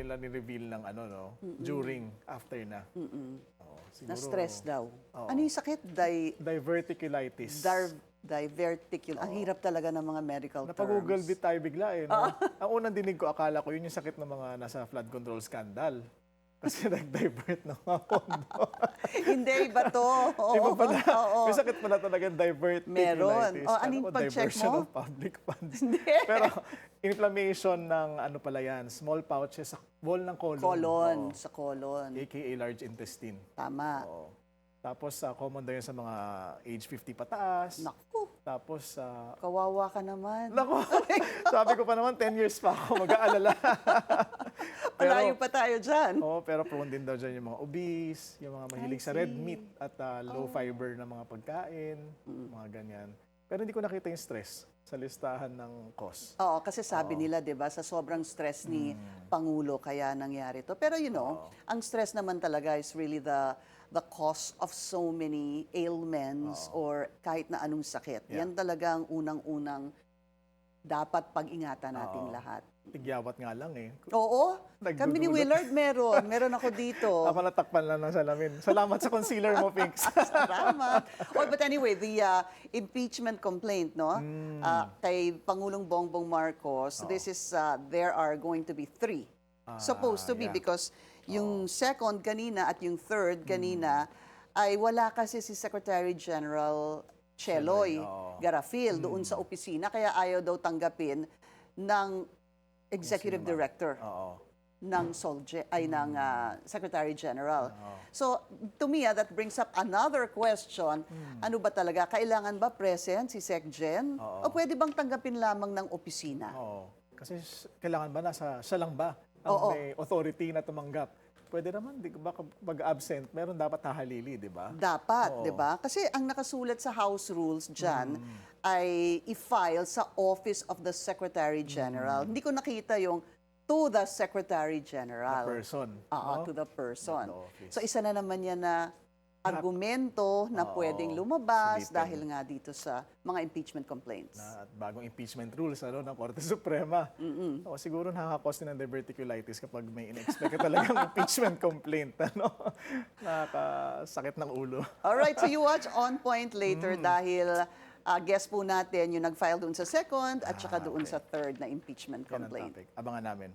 nila ni-reveal ng ano, no? During, after na. Oo, siguro, Na-stress daw. Oo. Ano yung sakit? Diverticulitis. Diverticular. Ang hirap talaga ng mga medical Napag-google terms. bit tayo bigla eh. No? Ang unang dinig ko, akala ko yun yung sakit ng mga nasa flood control scandal. Kasi nag-divert ng mga pondo. Hindi, iba to. Oo, Iba pala. oo. May sakit pala talaga diverticulitis. Meron. O, Kala anong ko, pag-check diversion mo? of public funds. Pero inflammation ng ano pala yan, small pouches sa wall ng colon. Colon, Oo. sa colon. AKA large intestine. Tama. Oo. Tapos common daw yun sa mga age 50 pataas. Naku, Tapos kawawa ka naman. Nako, sabi ko pa naman 10 years pa ako mag-aalala. Malayo pa tayo dyan. Pero prone din daw dyan yung mga obese, yung mga mahilig sa red meat at low fiber na mga pagkain, mga ganyan. Pero hindi ko nakita yung stress sa listahan ng cause. Oo, kasi sabi nila, 'di ba, sa sobrang stress ni Pangulo kaya nangyari to. Pero ang stress naman talaga is really the cause of so many ailments or kahit na anong sakit. Yeah. Yan talagang unang-unang dapat pag-ingatan nating lahat. Tigyawat nga lang eh. Oo, kami ni Nagdudulot. Willard meron ako dito. Ako natakpan lang ng salamin. Salamat sa concealer mo, Pinks. Salamat. Oh, but anyway, the impeachment complaint, no? Kay Pangulong Bongbong Marcos, this is, there are going to be 3. Supposed to be yeah. because yung second kanina at yung third kanina ay wala kasi si Secretary General Cheloy Garafil doon sa opisina kaya ayaw daw tanggapin ng Executive Director ng SOLGE ay ng Secretary General. So to me that brings up another question. Ano ba talaga kailangan ba present si SecGen o pwede bang tanggapin lamang ng opisina? Oo. Kasi kailangan ba siya lang ba ang may authority na tumanggap? Pwede naman, di ba, pag-absent, meron dapat hahalili, di ba? Dapat, di ba? Kasi ang nakasulat sa House Rules dyan ay i-file sa Office of the Secretary General. Hindi ko nakita yung to the Secretary General. The person. Oo, to the person. Not the office. So isa na naman yan na argumento na pwedeng lumabas silipin. dahil nga dito sa mga impeachment complaints. At bagong impeachment rules ng Korte Suprema. Siguro nakaka-cause din ng diverticulitis kapag may in-expect ka talagang impeachment complaint. Nakakasakit ng ulo. Alright, so you watch On Point later dahil guest po natin yung nag-file doon sa second at saka doon sa third na impeachment Yan ang complaint. topic. Abangan namin.